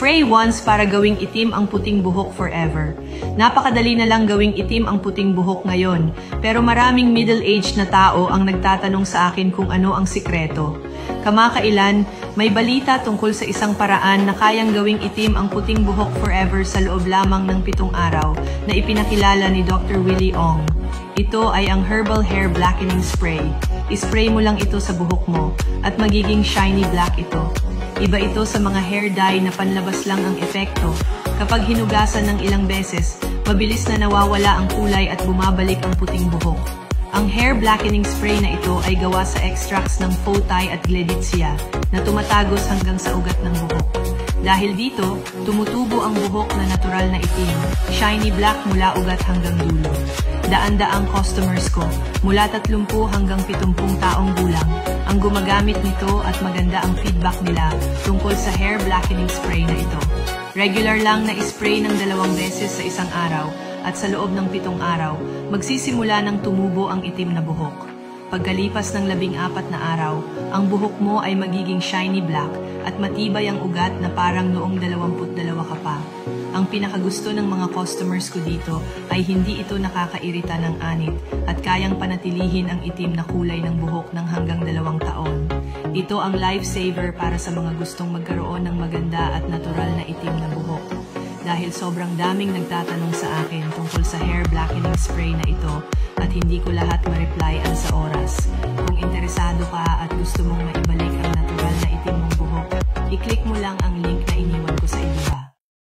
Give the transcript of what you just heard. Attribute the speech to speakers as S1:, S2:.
S1: Spray once para gawing itim ang puting buhok forever. Napakadali na lang gawing itim ang puting buhok ngayon, pero maraming middle-aged na tao ang nagtatanong sa akin kung ano ang sikreto. Kamakailan, may balita tungkol sa isang paraan na kayang gawing itim ang puting buhok forever sa loob lamang ng 7 araw na ipinakilala ni Dr. Willie Ong. Ito ay ang Herbal Hair Blackening Spray. Ispray mo lang ito sa buhok mo at magiging shiny black ito. Iba ito sa mga hair dye na panlabas lang ang epekto. Kapag hinugasan ng ilang beses, mabilis na nawawala ang kulay at bumabalik ang puting buhok. Ang hair blackening spray na ito ay gawa sa extracts ng Fowtie at Gleditsia na tumatagos hanggang sa ugat ng buhok. Dahil dito, tumutubo ang buhok na natural na itim, shiny black mula ugat hanggang dulo. Daan-daang customers ko, mula 30 hanggang 70 taong gulang, ang gumagamit nito at maganda ang feedback nila tungkol sa hair blackening spray na ito. Regular lang na ispray ng 2 beses sa isang araw at sa loob ng 7 araw, magsisimula ng tumubo ang itim na buhok. Pagkalipas ng 14 na araw, ang buhok mo ay magiging shiny black at matibay ang ugat na parang noong 22 ka pa. Ang pinakagusto ng mga customers ko dito ay hindi ito nakakairita ng anit at kayang panatilihin ang itim na kulay ng buhok ng hanggang 2 taon. Ito ang lifesaver para sa mga gustong magkaroon ng maganda at natural na itim na buhok. Dahil sobrang daming nagtatanong sa akin tungkol sa hair blackening spray na ito at hindi ko lahat ma-replyan sa oras. Kung interesado ka at gusto mong maibalik ang natural na itim mong buhok, i-click mo lang ang link na iniwan ko sa ibaba.